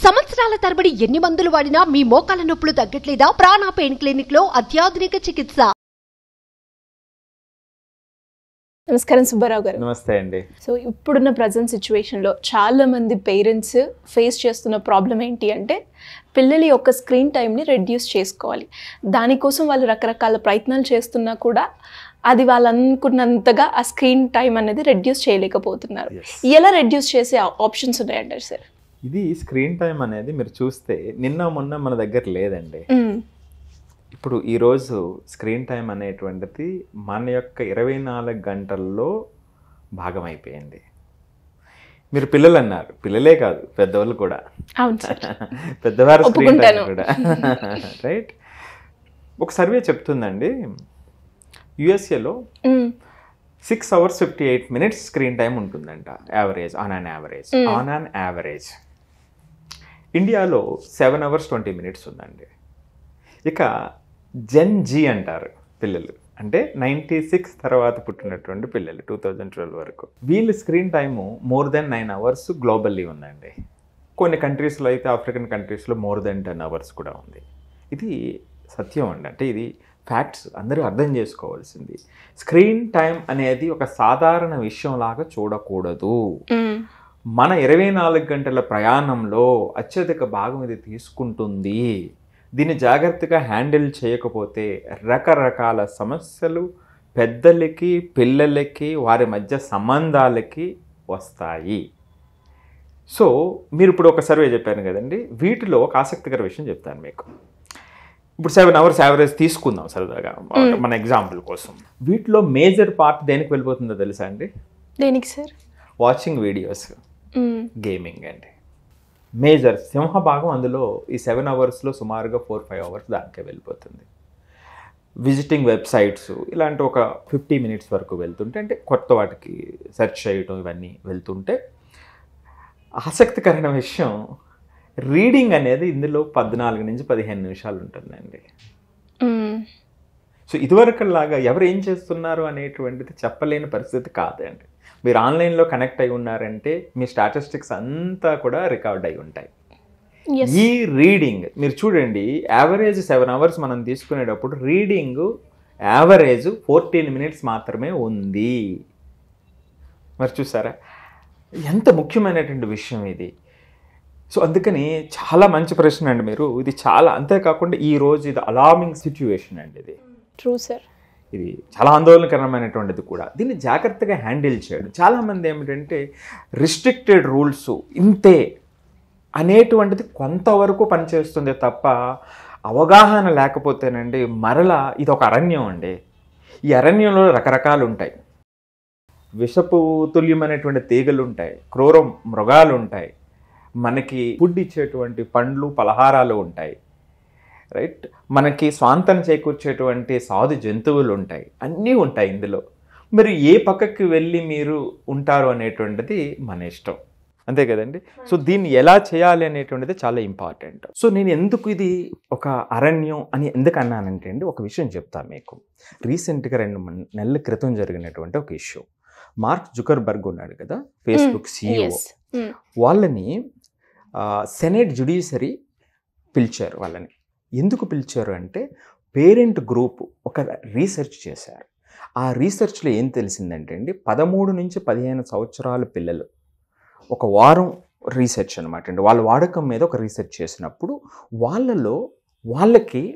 సంవత్సరాల తరబడి ఎన్ని మందులు వాడినా మీ మోకాల నొప్పులు తగ్గట్లేదా? ప్రాణ పెయిన్ క్లినిక్ లో అత్యాధునిక చికిత్స. నమస్కారం సుబ్బారావు గారు. నమస్తే అండి. సో ఇప్పుడున్న ప్రజెంట్ సిచ్యువేషన్లో చాలా మంది పేరెంట్స్ ఫేస్ చేస్తున్న ప్రాబ్లం ఏంటి అంటే పిల్లల యొక్క స్క్రీన్ టైంని రెడ్యూస్ చేసుకోవాలి. దానికోసం వాళ్ళు రకరకాల ప్రయత్నాలు చేస్తున్నా కూడా అది వాళ్ళు అనుకున్నంతగా ఆ స్క్రీన్ టైం అనేది రెడ్యూస్ చేయలేకపోతున్నారు. ఎలా రెడ్యూస్ చేసే ఆప్షన్స్ ఉన్నాయంటారు సార్? ఇది స్క్రీన్ టైం అనేది మీరు చూస్తే నిన్న మొన్న మన దగ్గర లేదండి. ఇప్పుడు ఈరోజు స్క్రీన్ టైం అనేటువంటిది మన యొక్క 24 గంటల్లో భాగం అయిపోయింది. మీరు పిల్లలు అన్నారు, పిల్లలే కాదు పెద్దవాళ్ళు కూడా. అవును సార్, పెద్దవారు స్క్రీన్ టైం కూడా రైట్. ఒక సర్వే చెప్తుందండి, యుఎస్ఏలో 6 hours 58 minutes స్క్రీన్ టైం ఉంటుందంట యావరేజ్, ఆన్ అన్ యావరేజ్. ఇండియాలో 7 hours 20 minutes ఉందండి. ఇక జెన్ జీ అంటారు పిల్లలు, అంటే 96 తర్వాత పుట్టినటువంటి పిల్లలు 2012 వరకు, వీళ్ళు screen time more than 9 hours globally ఉందండి. కొన్ని కంట్రీస్లో అయితే, ఆఫ్రికన్ కంట్రీస్లో more than 10 hours కూడా ఉంది. ఇది సత్యం అండి, అంటే ఇది ఫ్యాక్ట్స్, అందరూ అర్థం చేసుకోవాల్సింది. స్క్రీన్ టైం అనేది ఒక సాధారణ విషయంలాగా చూడకూడదు. మన 24 గంటల ప్రయాణంలో అత్యధిక భాగం ఇది తీసుకుంటుంది. దీన్ని జాగ్రత్తగా హ్యాండిల్ చేయకపోతే రకరకాల సమస్యలు పెద్దలకి, పిల్లలకి, వారి మధ్య సంబంధాలకి వస్తాయి. సో మీరు ఇప్పుడు ఒక సర్వే చెప్పాను కదండి, వీటిలో ఒక ఆసక్తికర విషయం చెప్తాను మీకు. ఇప్పుడు 7 hours యావరేజ్ తీసుకుందాం సరదాగా మన ఎగ్జాంపుల్ కోసం. వీటిలో మేజర్ పార్ట్ దేనికి వెళ్ళిపోతుందో తెలుసా అండి? దేనికి సార్? వాచింగ్ వీడియోస్, గేమింగ్ అండి. మేజర్ సింహభాగం అందులో ఈ 7 hours సుమారుగా 4-5 hours దానికే వెళ్ళిపోతుంది. విజిటింగ్ వెబ్సైట్స్ ఇలాంటి ఒక 50 minutes వరకు వెళ్తుంటే, అంటే కొత్త వాటికి సెర్చ్ చేయటం ఇవన్నీ వెళ్తుంటే, ఆసక్తికరమైన విషయం రీడింగ్ అనేది ఇందులో 14 నుంచి 15 నిమిషాలు ఉంటుందండి. సో ఇదివరకులాగా ఎవరు ఏం చేస్తున్నారు అనేటువంటిది చెప్పలేని పరిస్థితి కాదండి. మీరు ఆన్లైన్లో కనెక్ట్ అయి ఉన్నారంటే మీ స్టాటిస్టిక్స్ అంతా కూడా రికార్డ్ అయి ఉంటాయి. ఈ రీడింగ్ మీరు చూడండి, యావరేజ్ 7 hours మనం తీసుకునేటప్పుడు రీడింగ్ యావరేజ్ 14 minutes మాత్రమే ఉంది. మరి చూసారా ఎంత ముఖ్యమైనటువంటి విషయం ఇది. సో అందుకని చాలా మంచి ప్రశ్న అండి మీరు, ఇది చాలా. అంతేకాకుండా ఈరోజు ఇది అలార్మింగ్ సిచ్యువేషన్ అండి. ఇది ట్రూ సార్, ఇది చాలా ఆందోళనకరమైనటువంటిది కూడా. దీన్ని జాగ్రత్తగా హ్యాండిల్ చేయడం. చాలామంది ఏమిటంటే రిస్ట్రిక్టెడ్ రూల్స్ ఇంతే అనేటువంటిది కొంతవరకు పనిచేస్తుంది తప్ప, అవగాహన లేకపోతేనండి మరలా ఇది ఒక అరణ్యం అండి. ఈ అరణ్యంలో రకరకాలు ఉంటాయి. విషపు తుల్యమైనటువంటి తీగలు ఉంటాయి, క్రూర మృగాలు ఉంటాయి, మనకి ఫుడ్ ఇచ్చేటువంటి పండ్లు పలహారాలు ఉంటాయి, రైట్, మనకి స్వాంతం చేకూర్చేటువంటి సాధు జంతువులు ఉంటాయి, అన్నీ ఉంటాయి ఇందులో. మీరు ఏ పక్కకి వెళ్ళి మీరు ఉంటారు అనేటువంటిది మన ఇష్టం, అంతే కదండి. సో దీన్ని ఎలా చేయాలి అనేటువంటిది చాలా ఇంపార్టెంట్. సో నేను ఎందుకు ఇది ఒక అరణ్యం అని ఎందుకు అన్నానంటే అండి, ఒక విషయం చెప్తాను మీకు. రీసెంట్గా 2 నెలల క్రితం జరిగినటువంటి ఒక ఇష్యూ. మార్క్ జుకర్బర్గ్ ఉన్నాడు కదా, ఫేస్బుక్ CEO, వాళ్ళని సెనేట్ జ్యుడిషియరీ పిలిచారు. వాళ్ళని ఎందుకు పిలిచారు అంటే, పేరెంట్ గ్రూప్ ఒక రీసెర్చ్ చేశారు. ఆ రీసెర్చ్లో ఏం తెలిసిందంటే అండి, 13 నుంచి 15 సంవత్సరాల పిల్లలు ఒక వారం రీసెర్చ్ అనమాట అండి, వాళ్ళ వాడకం మీద ఒక రీసెర్చ్ చేసినప్పుడు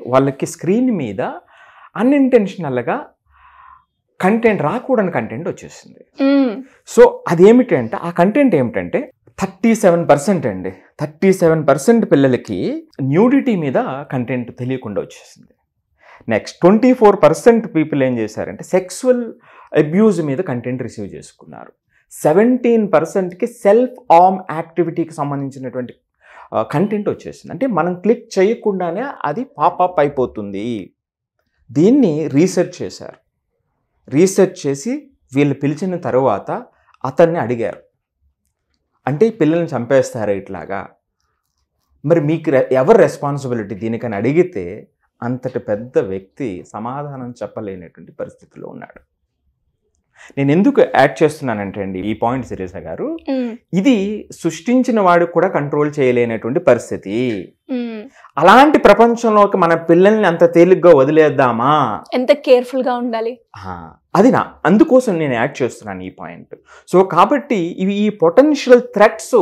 వాళ్ళకి స్క్రీన్ మీద అన్ఇంటెన్షనల్గా కంటెంట్, రాకూడని కంటెంట్ వచ్చేసింది. సో అదేమిటంటే, ఆ కంటెంట్ ఏమిటంటే 37% అండి, 37% పిల్లలకి న్యూడిటీ మీద కంటెంట్ తెలియకుండా వచ్చేసింది. నెక్స్ట్ 24% పీపుల్ ఏం చేశారంటే సెక్సువల్ అబ్యూజ్ మీద కంటెంట్ రిసీవ్ చేసుకున్నారు. 17%కి సెల్ఫ్ ఆర్మ్ యాక్టివిటీకి సంబంధించినటువంటి కంటెంట్ వచ్చేసింది. అంటే మనం క్లిక్ చేయకుండానే అది పాపప్ అయిపోతుంది. దీన్ని రీసెర్చ్ చేశారు. రీసెర్చ్ చేసి వీళ్ళు పిలిచిన తర్వాత అతన్ని అడిగారు, అంటే ఈ పిల్లల్ని చంపేస్తారా ఇట్లాగా, మరి మీకు ఎవరు రెస్పాన్సిబిలిటీ దీనికని అడిగితే అంతటి పెద్ద వ్యక్తి సమాధానం చెప్పలేనటువంటి పరిస్థితిలో ఉన్నాడు. నేను ఎందుకు యాడ్ చేస్తున్నానంటే అండి ఈ పాయింట్ శిరీష గారు, ఇది సృష్టించిన వాడు కూడా కంట్రోల్ చేయలేనటువంటి పరిస్థితి. అలాంటి ప్రపంచంలోకి మన పిల్లల్ని అంత తేలిగ్గా వదిలేద్దామా? ఎంత కేర్ఫుల్ గా ఉండాలి. అది అందుకోసం నేను యాడ్ చేస్తున్నాను ఈ పాయింట్. సో కాబట్టి ఇవి ఈ పొటెన్షియల్ థ్రెట్స్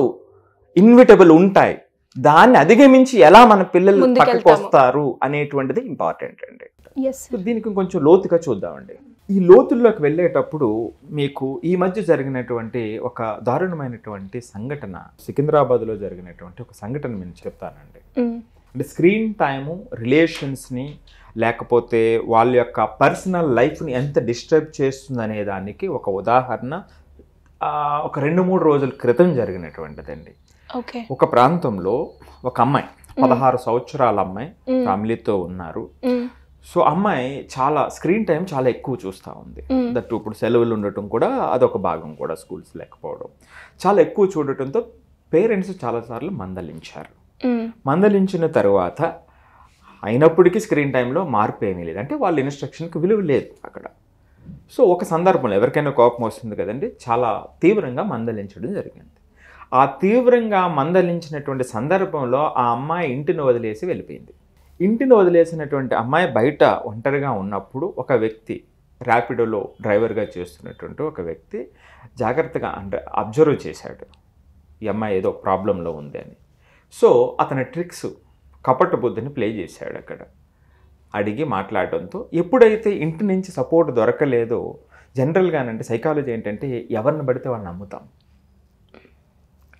ఇన్విటబుల్ ఉంటాయి. దాన్ని అధిగమించి ఎలా మన పిల్లలు పక్కకు వస్తారు అనేటువంటిది ఇంపార్టెంట్ అండి. దీనికి కొంచెం లోతుగా చూద్దామండి. ఈ లోతుల్లోకి వెళ్ళేటప్పుడు మీకు ఈ మధ్య జరిగినటువంటి ఒక దారుణమైనటువంటి సంఘటన, సికింద్రాబాద్లో జరిగినటువంటి ఒక సంఘటన నేను చెప్తానండి. అంటే స్క్రీన్ టైము రిలేషన్స్ని లేకపోతే వాళ్ళ యొక్క పర్సనల్ లైఫ్ని ఎంత డిస్టర్బ్ చేస్తుందనే దానికి ఒక ఉదాహరణ ఒక 2-3 రోజుల క్రితం జరిగినటువంటిదండి. ఒక ప్రాంతంలో ఒక అమ్మాయి, 16 సంవత్సరాల అమ్మాయి, ఫ్యామిలీతో ఉన్నారు. సో అమ్మాయి చాలా స్క్రీన్ టైం చాలా ఎక్కువ చూస్తూ ఉంది. దట్ ఇప్పుడు సెలవులు ఉండటం కూడా అదొక భాగం కూడా, స్కూల్స్ లేకపోవడం చాలా ఎక్కువ చూడటంతో పేరెంట్స్ చాలాసార్లు మందలించారు. మందలించిన తర్వాత అయినప్పటికీ స్క్రీన్ టైంలో మార్పు ఏమీ లేదు. అంటే వాళ్ళ ఇన్స్ట్రక్షన్కి విలువ లేదు అక్కడ. సో ఒక సందర్భంలో ఎవరికైనా కోపం వస్తుంది కదండి, చాలా తీవ్రంగా మందలించడం జరిగింది. ఆ తీవ్రంగా మందలించినటువంటి సందర్భంలో ఆ అమ్మాయి ఇంటిని వదిలేసి వెళ్ళిపోయింది. ఇంటిని వదిలేసినటువంటి అమ్మాయి బయట ఒంటరిగా ఉన్నప్పుడు ఒక వ్యక్తి, ర్యాపిడోలో డ్రైవర్గా చేస్తున్నటువంటి ఒక వ్యక్తి జాగ్రత్తగా అబ్జర్వ్ చేశాడు ఈ అమ్మాయి ఏదో ప్రాబ్లంలో ఉంది అని. సో అతని ట్రిక్స్, కపట బుద్ధిని ప్లే చేశాడు అక్కడ. అడిగి మాట్లాడడంతో ఎప్పుడైతే ఇంటి నుంచి సపోర్ట్ దొరకలేదో, జనరల్గానంటే సైకాలజీ ఏంటంటే ఎవరిని పడితే వాళ్ళని నమ్ముతాం.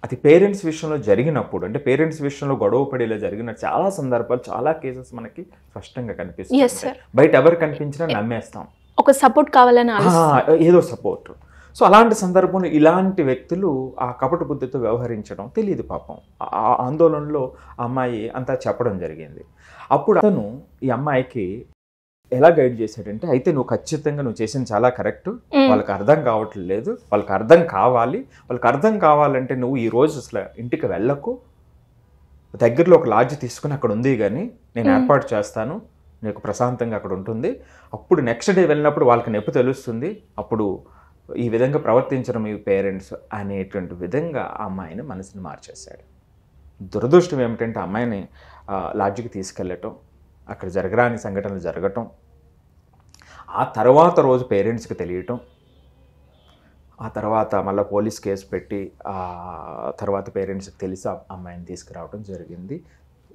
అది పేరెంట్స్ విషయంలో జరిగినప్పుడు, అంటే పేరెంట్స్ విషయంలో గొడవ పడేలా జరిగిన చాలా సందర్భాలు, చాలా కేసెస్ మనకి స్పష్టంగా కనిపిస్తాయి. బయట ఎవరు కనిపించినా నమ్మేస్తాం, ఒక సపోర్ట్ కావాలని, ఏదో సపోర్ట్. సో అలాంటి సందర్భంలో ఇలాంటి వ్యక్తులు ఆ కపట బుద్ధితో వ్యవహరించడం తెలియదు పాపం. ఆ ఆందోళనలో అమ్మాయి అంతా చెప్పడం జరిగింది. అప్పుడు అతను ఈ అమ్మాయికి ఎలా గైడ్ చేశాడంటే, అయితే నువ్వు ఖచ్చితంగా నువ్వు చేసింది చాలా కరెక్ట్, వాళ్ళకి అర్థం కావట్లేదు, వాళ్ళకి అర్థం కావాలి, వాళ్ళకి అర్థం కావాలంటే నువ్వు ఈ రోజు అసలు ఇంటికి వెళ్ళకు, దగ్గరలో ఒక లాడ్జ్ తీసుకుని అక్కడ ఉంది కానీ నేను ఏర్పాటు చేస్తాను, నీకు ప్రశాంతంగా అక్కడ ఉంటుంది, అప్పుడు నెక్స్ట్ డే వెళ్ళినప్పుడు వాళ్ళకి నొప్పి తెలుస్తుంది, అప్పుడు ఈ విధంగా ప్రవర్తించడం మీ పేరెంట్స్ అనేటువంటి విధంగా ఆ అమ్మాయిని మనసుని మార్చేశాడు. దురదృష్టం ఏమిటంటే అమ్మాయిని లాడ్జికి తీసుకెళ్ళటం, అక్కడ జరగరాని సంఘటనలు జరగటం, ఆ తర్వాత రోజు పేరెంట్స్కి తెలియటం, ఆ తర్వాత మళ్ళీ పోలీస్ కేసు పెట్టి ఆ తర్వాత పేరెంట్స్కి తెలిసి అమ్మాయిని తీసుకురావడం జరిగింది.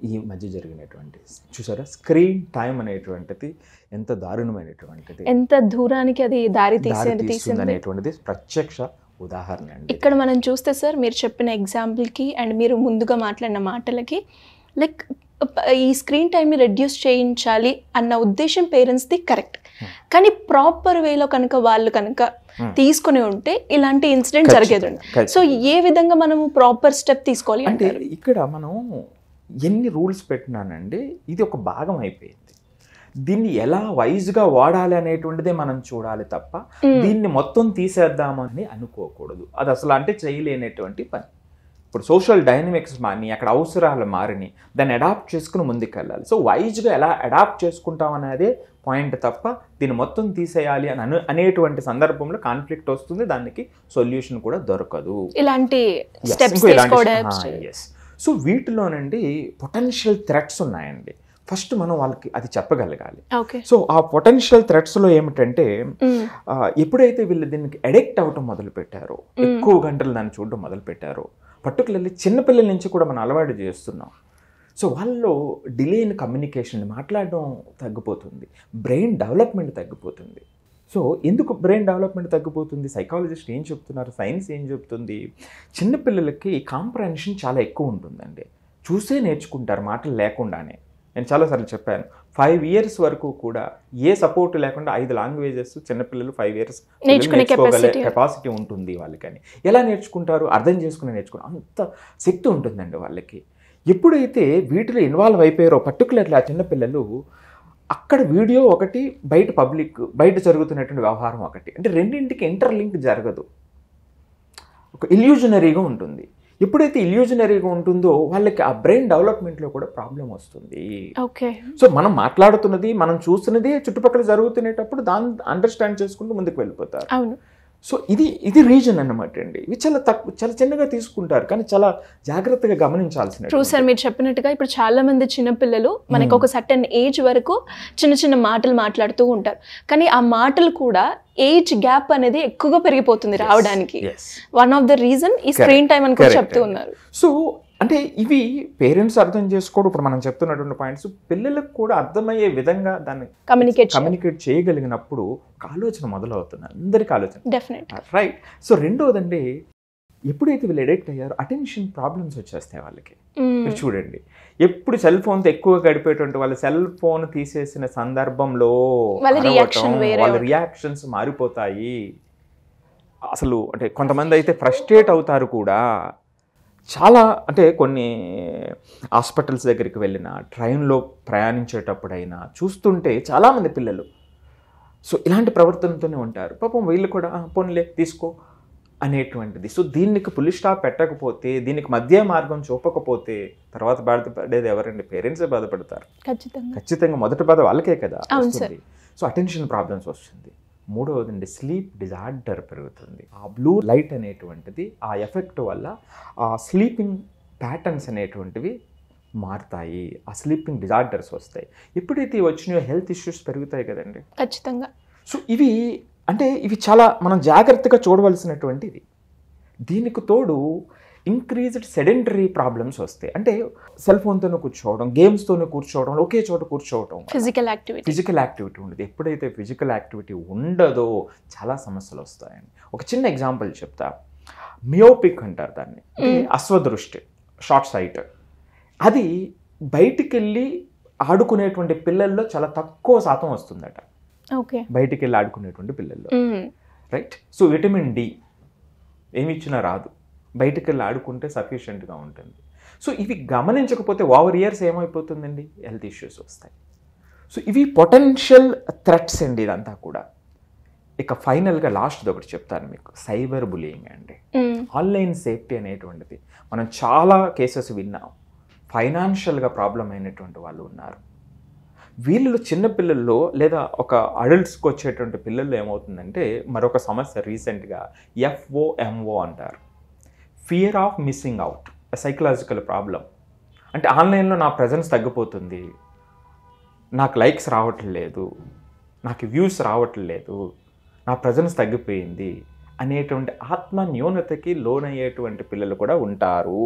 ఈ మధ్య జరిగినటువంటి చూసారా, స్క్రీన్ టైం అనేటువంటిది ఎంత దారుణమైనటువంటిది, ఎంత దూరానికి అది దారి తీసింది అనేటువంటిది ప్రత్యక్ష ఉదాహరణ అండి. ఇక్కడ మనం చూస్తే సార్, మీరు చెప్పిన ఎగ్జాంపుల్కి అండ్ మీరు ముందుగా మాట్లాడిన మాటలకి, లైక్ ఈ స్క్రీన్ టైంని రెడ్యూస్ చేయించాలి అన్న ఉద్దేశం పేరెంట్స్ది కరెక్ట్, కానీ ప్రాపర్ వేలో కనుక వాళ్ళు కనుక తీసుకుని ఉంటే ఇలాంటి ఇన్సిడెంట్ జరిగేది. సో ఏ విధంగా మనము ప్రాపర్ స్టెప్ తీసుకోవాలి అంటే ఇక్కడ మనం ఎన్ని రూల్స్ పెట్టినానండి, ఇది ఒక భాగం అయిపోయింది. దీన్ని ఎలా వైజ్గా వాడాలి అనేటువంటిదే మనం చూడాలి తప్ప దీన్ని మొత్తం తీసేద్దామని అనుకోకూడదు. అది అసలు అంటే చేయలేనటువంటి పని. ఇప్పుడు సోషల్ డైనమిక్స్ మారిని, అక్కడ అవసరాలు మారిని, దాన్ని అడాప్ట్ చేసుకుని ముందుకెళ్ళాలి. సో వైజ్గా ఎలా అడాప్ట్ చేసుకుంటాం అనేదే పాయింట్ తప్ప దీన్ని మొత్తం తీసేయాలి అని అనేటువంటి సందర్భంలో కాన్ఫ్లిక్ట్ వస్తుంది, దానికి సొల్యూషన్ కూడా దొరకదు. ఇలాంటి సో వీటిలోనండి పొటెన్షియల్ థ్రెట్స్ ఉన్నాయండి. ఫస్ట్ మనం వాళ్ళకి అది చెప్పగలగాలి. సో ఆ పొటెన్షియల్ థ్రెట్స్లో ఏమిటంటే, ఎప్పుడైతే వీళ్ళు దీనికి అడిక్ట్ అవ్వటం మొదలు పెట్టారో, ఎక్కువ గంటలు దాన్ని చూడడం మొదలు పెట్టారో, పర్టికులర్లీ చిన్నపిల్లల నుంచి కూడా మనం అలవాటు చేస్తున్నాం. సో వాళ్ళు డిలే ఇన్ కమ్యూనికేషన్, మాట్లాడడం తగ్గిపోతుంది, బ్రెయిన్ డెవలప్మెంట్ తగ్గిపోతుంది. సో ఎందుకు బ్రెయిన్ డెవలప్మెంట్ తగ్గిపోతుంది? సైకాలజిస్ట్ ఏం చెప్తున్నారు, సైన్స్ ఏం చెప్తుంది? చిన్నపిల్లలకి కాంప్రహెన్షన్ చాలా ఎక్కువ ఉంటుందండి, చూసే నేర్చుకుంటారు మాటలు లేకుండానే. నేను చాలాసార్లు చెప్పాను, 5 years వరకు కూడా ఏ సపోర్ట్ లేకుండా 5 లాంగ్వేజెస్ చిన్నపిల్లలు 5 years నేర్చుకోగల కెపాసిటీ ఉంటుంది వాళ్ళకని. ఎలా నేర్చుకుంటారు? అర్థం చేసుకుని నేర్చుకుంటారు, అంత శక్తి ఉంటుందండి వాళ్ళకి. ఎప్పుడైతే వీటిలో ఇన్వాల్వ్ అయిపోయారో, పర్టికులర్లీ ఆ చిన్నపిల్లలు, అక్కడ వీడియో ఒకటి, బయట పబ్లిక్, బయట జరుగుతున్నటువంటి వ్యవహారం ఒకటి, అంటే రెండింటికి ఇంటర్లింక్ జరగదు, ఒక ఇల్యూజనరీగా ఉంటుంది. ఎప్పుడైతే ఇల్యూజనరీగా ఉంటుందో వాళ్ళకి ఆ బ్రెయిన్ డెవలప్మెంట్లో కూడా ప్రాబ్లం వస్తుంది. సో మనం మాట్లాడుతున్నది, మనం చూస్తున్నది చుట్టుపక్కల జరుగుతునేటప్పుడు దాన్ని అండర్స్టాండ్ చేసుకుంటూ ముందుకు వెళ్ళిపోతారు. సో ఇది రీజన్ అన్నమాట అండి. ఇవి చాలా చిన్నగా తీసుకుంటారు, కానీ చాలా జాగ్రత్తగా గమనించాల్సిన. ట్రూ సార్, మీరు చెప్పినట్టుగా ఇప్పుడు చాలా మంది చిన్నపిల్లలు మనకి ఒక సర్టెన్ ఏజ్ వరకు చిన్న చిన్న మాటలు మాట్లాడుతూ ఉంటారు, కానీ ఆ మాటలు కూడా ఏజ్ గ్యాప్ అనేది ఎక్కువగా పెరిగిపోతుంది రావడానికి. వన్ ఆఫ్ ద రీజన్ ఈ స్క్రీన్ టైం అని కూడా చెప్తూ ఉన్నారు. సో అంటే ఇవి పేరెంట్స్ అర్థం చేసుకోవడం, ఇప్పుడు మనం చెప్తున్నటువంటి పాయింట్స్ పిల్లలకు కూడా అర్థమయ్యే విధంగా దాన్ని కమ్యూనికేట్ చేయగలిగినప్పుడు ఒక ఆలోచన మొదలవుతుంది, అందరికి ఆలోచన. Definite right. సో రెండోదండి, ఎప్పుడైతే వీళ్ళు అడిక్ట్ అయ్యారో అటెన్షన్ ప్రాబ్లమ్స్ వచ్చేస్తాయి వాళ్ళకి. మీరు చూడండి, ఎప్పుడు సెల్ ఫోన్తో ఎక్కువ గడిపేటువంటి వాళ్ళు సెల్ ఫోన్ తీసేసిన సందర్భంలో వాళ్ళ రియాక్షన్స్ మారిపోతాయి. అసలు అంటే కొంతమంది అయితే ఫ్రస్ట్రేట్ అవుతారు కూడా. చాలా అంటే కొన్ని హాస్పిటల్స్ దగ్గరికి వెళ్ళినా, ట్రైన్లో ప్రయాణించేటప్పుడైనా చూస్తుంటే చాలామంది పిల్లలు సో ఇలాంటి ప్రవర్తనతోనే ఉంటారు. పాపం వీళ్ళు కూడా పోన్లే తీసుకో అనేటువంటిది. సో దీనికి పులి స్టాప్ పెట్టకపోతే, దీనికి మధ్య మార్గం చూపకపోతే తర్వాత బాధపడేది ఎవరండి? పేరెంట్సే బాధపడతారు ఖచ్చితంగా. మొదటి బాధ వాళ్ళకే కదా వస్తుంది. సో అటెన్షన్ ప్రాబ్లమ్స్ వస్తుంది. మూడవదండి, స్లీప్ డిజార్డర్ పెరుగుతుంది. ఆ బ్లూ లైట్ అనేటువంటిది ఆ ఎఫెక్ట్ వల్ల ఆ స్లీపింగ్ ప్యాటర్న్స్ అనేటువంటివి మారుతాయి, ఆ స్లీపింగ్ డిజార్డర్స్ వస్తాయి. ఎప్పుడైతే వచ్చినాయో హెల్త్ ఇష్యూస్ పెరుగుతాయి కదండి ఖచ్చితంగా. సో ఇవి చాలా మనం జాగ్రత్తగా చూడవలసినటువంటిది. దీనికి తోడు ఇంక్రీజ్డ్ సెడెంటరీ ప్రాబ్లమ్స్ వస్తాయి. అంటే సెల్ ఫోన్తోనే కూర్చోవడం, గేమ్స్తోనే కూర్చోవడం, ఒకే చోట కూర్చోవడం, ఫిజికల్ యాక్టివిటీ ఉండదు. ఎప్పుడైతే ఫిజికల్ యాక్టివిటీ ఉండదో చాలా సమస్యలు వస్తాయండి. ఒక చిన్న ఎగ్జాంపుల్ చెప్తా. మియోపిక్ అంటారు దాన్ని, అశ్వదృష్టి, షార్ట్ సైట్. అది బయటికి వెళ్ళి ఆడుకునేటువంటి పిల్లల్లో చాలా తక్కువ శాతం వస్తుందట. బయటికి వెళ్ళి ఆడుకునేటువంటి పిల్లల్లో. రైట్. సో విటమిన్ డి ఏమి ఇచ్చినా రాదు, బయటికి వెళ్ళి ఆడుకుంటే సఫిషియెంట్గా ఉంటుంది. సో ఇవి గమనించకపోతే ఓవర్ ఇయర్స్ ఏమైపోతుందండి, హెల్త్ ఇష్యూస్ వస్తాయి. సో ఇవి పొటెన్షియల్ థ్రెట్స్ అండి ఇదంతా కూడా. ఇక ఫైనల్గా లాస్ట్ది ఒకటి చెప్తాను మీకు, సైబర్ బులియింగ్ అండి. ఆన్లైన్ సేఫ్టీ అనేటువంటిది మనం చాలా కేసెస్ విన్నాం. ఫైనాన్షియల్గా ప్రాబ్లం అయినటువంటి వాళ్ళు ఉన్నారు. వీళ్ళు చిన్నపిల్లల్లో లేదా ఒక అడల్ట్స్కి వచ్చేటువంటి పిల్లల్లో ఏమవుతుందంటే మరొక సమస్య రీసెంట్గా FOMO అంటారు, fear of missing out, psychological problem. అంటే ఆన్లైన్లో నా ప్రెజెన్స్ తగ్గిపోతుంది, నాకు లైక్స్ రావట్లేదు, నాకు వ్యూస్ రావట్లేదు, నా ప్రెజెన్స్ తగ్గిపోయింది అనేటువంటి ఆత్మ న్యూనతకి లోనయ్యేటువంటి పిల్లలు కూడా ఉంటారు.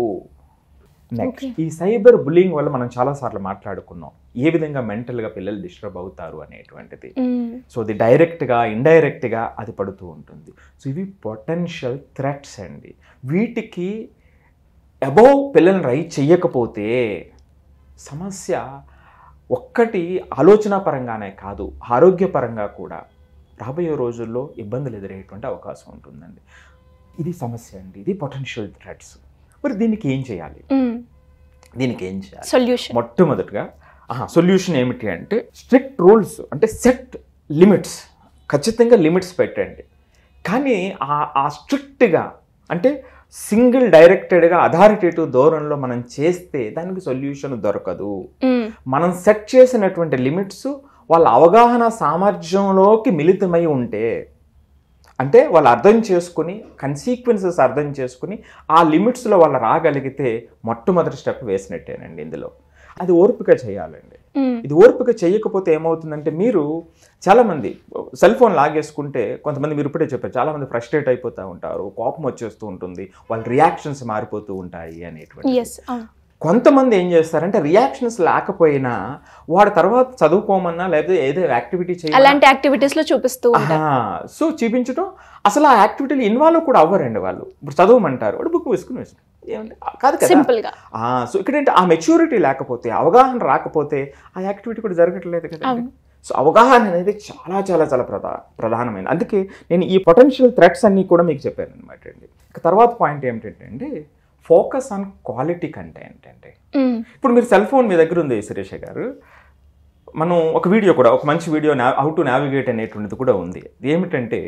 నెక్స్ట్, ఈ సైబర్ బుల్లింగ్ వల్ల మనం చాలాసార్లు మాట్లాడుకున్నాం ఏ విధంగా మెంటల్గా పిల్లలు డిస్టర్బ్ అవుతారు అనేటువంటిది. సో అది డైరెక్ట్గా ఇండైరెక్ట్గా అది పడుతూ ఉంటుంది. సో ఇవి పొటెన్షియల్ థ్రెట్స్ అండి. వీటికి అబౌవ్ పిల్లల్ని రైట్ చెయ్యకపోతే సమస్య ఒక్కటి ఆలోచన పరంగానే కాదు, ఆరోగ్యపరంగా కూడా రాబోయే రోజుల్లో ఇబ్బందులు ఎదురయ్యేటువంటి అవకాశం ఉంటుందండి. ఇది సమస్య అండి, ఇది పొటెన్షియల్ థ్రెట్స్. మరి దీనికి ఏం చేయాలి? సొల్యూషన్ మొట్టమొదటిగా సొల్యూషన్ ఏమిటి అంటే స్ట్రిక్ట్ రూల్స్, అంటే సెట్ లిమిట్స్, ఖచ్చితంగా లిమిట్స్ పెట్టండి. కానీ ఆ స్ట్రిక్ట్గా అంటే సింగిల్ డైరెక్టెడ్గా అథారిటేటివ్ ధోరణిలో మనం చేస్తే దానికి సొల్యూషన్ దొరకదు. మనం సెట్ చేసినటువంటి లిమిట్స్ వాళ్ళ అవగాహన సామర్థ్యంలోకి మిళితమై ఉంటే, అంటే వాళ్ళు అర్థం చేసుకుని కన్సీక్వెన్సెస్ అర్థం చేసుకుని ఆ లిమిట్స్లో వాళ్ళు రాగలిగితే మొట్టమొదటి స్టెప్ వేసినట్టేనండి. ఇందులో అది ఓర్పుక చేయాలండి. ఇది ఓర్పుక చేయకపోతే ఏమవుతుందంటే, మీరు చాలామంది సెల్ ఫోన్ లాగేసుకుంటే కొంతమంది, మీరు ఇప్పుడే చెప్పారు, చాలామంది ఫ్రస్ట్రేట్ అయిపోతూ ఉంటారు, కోపం వచ్చేస్తూ ఉంటుంది, వాళ్ళ రియాక్షన్స్ మారిపోతూ ఉంటాయి అనేటువంటి. కొంతమంది ఏం చేస్తారంటే రియాక్షన్స్ లేకపోయినా వాడు తర్వాత చదువుకోమన్నా లేకపోతే ఏదో యాక్టివిటీ చేయాలి, అలాంటి యాక్టివిటీస్లో చూపిస్తూ సో చూపించడం, అసలు ఆ యాక్టివిటీలు ఇన్వాల్వ్ కూడా అవ్వరండి. వాళ్ళు ఇప్పుడు చదవమంటారు, వాడు బుక్ వేసుకుని కాదు కదా. సో ఇక్కడేంటి ఆ మెచ్యూరిటీ లేకపోతే, అవగాహన రాకపోతే ఆ యాక్టివిటీ కూడా జరగట్లేదు కదా. సో అవగాహన అనేది చాలా చాలా చాలా ప్రధానమైనది. అందుకే నేను ఈ పొటెన్షియల్ థ్రెట్స్ అన్నీ కూడా మీకు చెప్పాను అనమాట అండి. ఇక తర్వాత పాయింట్ ఏమిటంటే అండి, ఫోకస్ ఆన్ క్వాలిటీ కంటెంట్ అంటే. ఇప్పుడు మీరు సెల్ ఫోన్ మీ దగ్గర ఉంది సురేష్ గారు, మనం ఒక వీడియో కూడా, ఒక మంచి వీడియో హౌ టు నావిగేట్ అనేటువంటిది కూడా ఉంది. ఏమిటంటే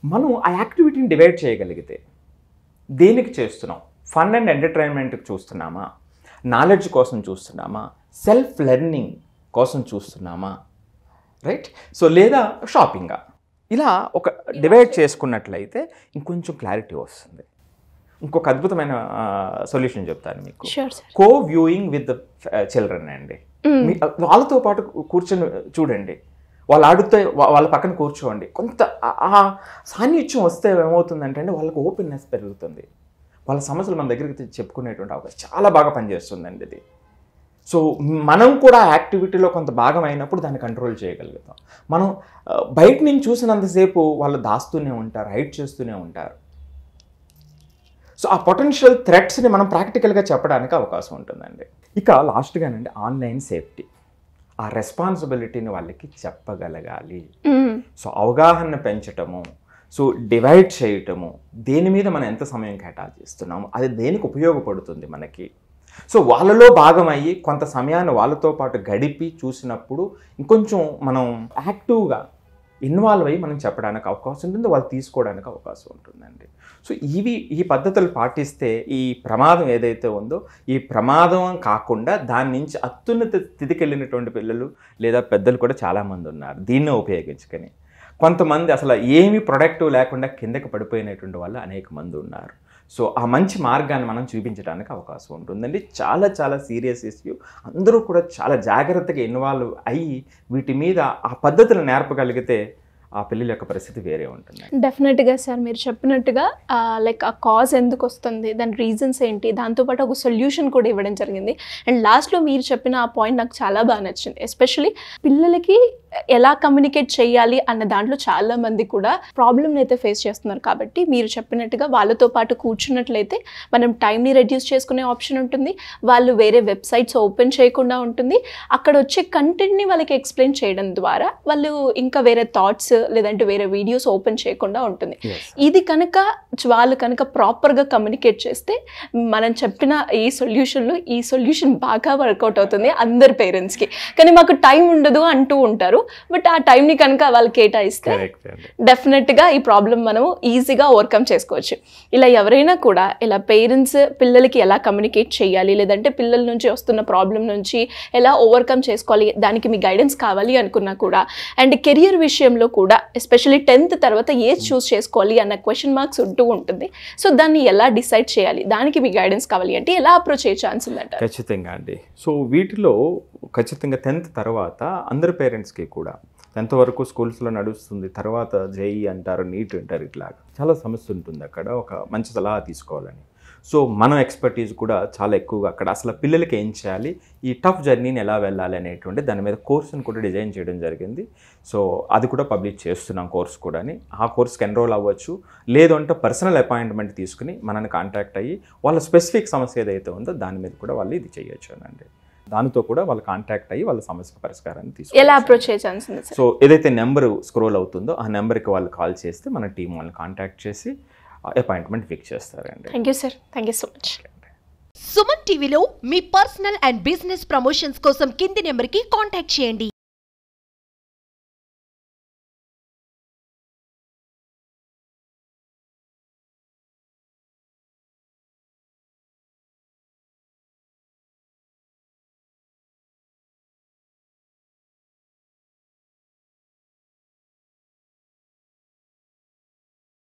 మనం ఆ యాక్టివిటీని డివైడ్ చేయగలిగితే, దేనికి చేస్తున్నాం, ఫన్ అండ్ ఎంటర్టైన్మెంట్కి చూస్తున్నామా, నాలెడ్జ్ కోసం చూస్తున్నామా, సెల్ఫ్ లెర్నింగ్ కోసం చూస్తున్నామా, రైట్? సో లేదా షాపింగా, ఇలా ఒక డివైడ్ చేసుకున్నట్లయితే ఇంకొంచెం క్లారిటీ వస్తుంది. ఇంకొక అద్భుతమైన సొల్యూషన్ చెప్తాను మీకు. కో వ్యూయింగ్ విత్ ద చిల్డ్రన్ అండి. వాళ్ళతో పాటు కూర్చొని చూడండి, వాళ్ళు ఆడుతూ వాళ్ళ పక్కన కూర్చోండి. కొంత ఆ సాన్నిధ్యం వస్తే ఏమవుతుందంటే అండి, వాళ్ళకి ఓపెన్నెస్ పెరుగుతుంది. వాళ్ళ సమస్యలు మన దగ్గరికి చెప్పుకునేటువంటి అవకాశం చాలా బాగా పనిచేస్తుందండి ఇది. సో మనం కూడా యాక్టివిటీలో కొంత భాగం అయినప్పుడు దాన్ని కంట్రోల్ చేయగలుగుతాం. మనం బయట నుంచి చూసినంతసేపు వాళ్ళు దాస్తూనే ఉంటారు, హైడ్ చేస్తూనే ఉంటారు. సో ఆ పొటెన్షియల్ థ్రెట్స్ని మనం ప్రాక్టికల్గా చెప్పడానికి అవకాశం ఉంటుందండి. ఇక లాస్ట్గానండి, ఆన్లైన్ సేఫ్టీ. ఆ రెస్పాన్సిబిలిటీని వాళ్ళకి చెప్పగలగాలి. సో అవగాహన పెంచటము, సో డివైడ్ చేయటము, దేని మీద మనం ఎంత సమయం కేటాయిస్తున్నాము, అది దేనికి ఉపయోగపడుతుంది మనకి. సో వాళ్ళలో భాగమయ్యి కొంత సమయాన్ని వాళ్ళతో పాటు గడిపి చూసినప్పుడు ఇంకొంచెం మనం యాక్టివ్గా ఇన్వాల్వ్ అయ్యి మనం చెప్పడానికి అవకాశం ఉంటుంది, వాళ్ళు తీసుకోవడానికి అవకాశం ఉంటుందండి. సో ఈ పద్ధతులు పాటిస్తే ఈ ప్రమాదం ఏదైతే ఉందో, ఈ ప్రమాదం కాకుండా దాని నుంచి అత్యున్నత స్థితికి వెళ్ళినటువంటి పిల్లలు లేదా పెద్దలు కూడా చాలామంది ఉన్నారు. దీన్నే ఉపయోగించుకొని కొంతమంది అసలు ఏమీ ప్రొడక్టివ్ లేకుండా కిందకి పడిపోయినటువంటి వాళ్ళు అనేక మంది ఉన్నారు. సో ఆ మంచి మార్గాన్ని మనం చూపించడానికి అవకాశం ఉంటుందండి. చాలా చాలా సీరియస్ ఇష్యూ. అందరూ కూడా చాలా జాగ్రత్తగా ఇన్వాల్వ్ అయ్యి వీటి మీద ఆ పద్ధతులు నేర్పగలిగితే ఆ పిల్లల యొక్క పరిస్థితి వేరే ఉంటుంది. డెఫినెట్గా సార్, మీరు చెప్పినట్టుగా లైక్ ఆ కాజ్ ఎందుకు వస్తుంది, దాని రీజన్స్ ఏంటి, దాంతోపాటు ఒక సొల్యూషన్ కూడా ఇవ్వడం జరిగింది. అండ్ లాస్ట్లో మీరు చెప్పిన ఆ పాయింట్ నాకు చాలా బాగా నచ్చింది. ఎస్పెషలీ పిల్లలకి ఎలా కమ్యూనికేట్ చేయాలి అన్న దాంట్లో చాలామంది కూడా ప్రాబ్లమ్ని అయితే ఫేస్ చేస్తున్నారు. కాబట్టి మీరు చెప్పినట్టుగా వాళ్ళతో పాటు కూర్చున్నట్లయితే మనం టైంని రెడ్యూస్ చేసుకునే ఆప్షన్ ఉంటుంది. వాళ్ళు వేరే వెబ్సైట్స్ ఓపెన్ చేయకుండా ఉంటుంది. అక్కడ వచ్చే కంటెంట్ని వాళ్ళకి ఎక్స్ప్లెయిన్ చేయడం ద్వారా వాళ్ళు ఇంకా వేరే థాట్స్ లేదంటే వేరే వీడియోస్ ఓపెన్ చేయకుండా ఉంటుంది. ఇది కనుక వాళ్ళు కనుక ప్రాపర్గా కమ్యూనికేట్ చేస్తే మనం చెప్పిన ఈ సొల్యూషన్ బాగా వర్కౌట్ అవుతుంది అందరి పేరెంట్స్కి. కానీ మాకు టైం ఉండదు అంటూ ఉంటారు. బట్ ఆ టైంని కనుక వాళ్ళు కేటాయిస్తే డెఫినెట్గా ఈ ప్రాబ్లం మనం ఈజీగా ఓవర్కమ్ చేసుకోవచ్చు. ఇలా ఎవరైనా కూడా ఇలా పేరెంట్స్ పిల్లలకి ఎలా కమ్యూనికేట్ చేయాలి, లేదంటే పిల్లల నుంచి వస్తున్న ప్రాబ్లం నుంచి ఎలా ఓవర్కమ్ చేసుకోవాలి, దానికి మీ గైడెన్స్ కావాలి అనుకున్నా కూడా, అండ్ కెరియర్ విషయంలో కూడా ఎస్పెషల్లీ 10th తర్వాత ఏజ్ చూస్ చేసుకోవాలి అన్న క్వశ్చన్ మార్క్స్ ఉంటూ ఉంటుంది. సో దాన్ని ఎలా డిసైడ్ చేయాలి, దానికి మీ గైడెన్స్ కావాలి అంటే ఎలా అప్రోచ్ అయ్యే ఛాన్స్ ఉందంట? ఖచ్చితంగా అండి. సో వీటిలో ఖచ్చితంగా 10th తర్వాత అందరి పేరెంట్స్కి కూడా 10th వరకు స్కూల్స్లో నడుస్తుంది, తర్వాత జేఈ అంటారు, నీట్ అంటారు, ఇట్లా చాలా సమస్య ఉంటుంది. అక్కడ ఒక మంచి సలహా తీసుకోవాలని. సో మన ఎక్స్పర్టీజ్ కూడా చాలా ఎక్కువగా అక్కడ అసలు పిల్లలకి ఏం చేయాలి, ఈ టఫ్ జర్నీని ఎలా వెళ్ళాలి అనేటువంటి దాని మీద కోర్సును కూడా డిజైన్ చేయడం జరిగింది. సో అది కూడా పబ్లిష్ చేస్తున్నాం కోర్స్ కూడా. ఆ కోర్స్కి ఎన్రోల్ అవ్వచ్చు, లేదు అంటే పర్సనల్ అపాయింట్మెంట్ తీసుకుని మనల్ని కాంటాక్ట్ అయ్యి వాళ్ళ స్పెసిఫిక్ సమస్య ఏదైతే ఉందో దాని మీద కూడా వాళ్ళు ఇది చేయొచ్చు అనండి. దానితో కూడా వాళ్ళు కాంటాక్ట్ అయ్యి వాళ్ళ సమస్య పరిష్కారాన్ని తీసుకు ఎలా అప్రోచ్ అయ్యే ఛాన్స్ ఉంది? సో ఏదైతే నెంబర్ స్క్రోల్ అవుతుందో ఆ నెంబర్కి వాళ్ళు కాల్ చేస్తే మన టీం వాళ్ళని కాంటాక్ట్ చేసి అపాయింట్మెంట్ ఫిక్స్ చేస్తారండి. Thank you sir, thank you so much. Suman టీవీలో మీ పర్సనల్ అండ్ బిజినెస్ ప్రమోషన్స్ కోసం కింది నెంబర్కి కాంటాక్ట్ చేయండి.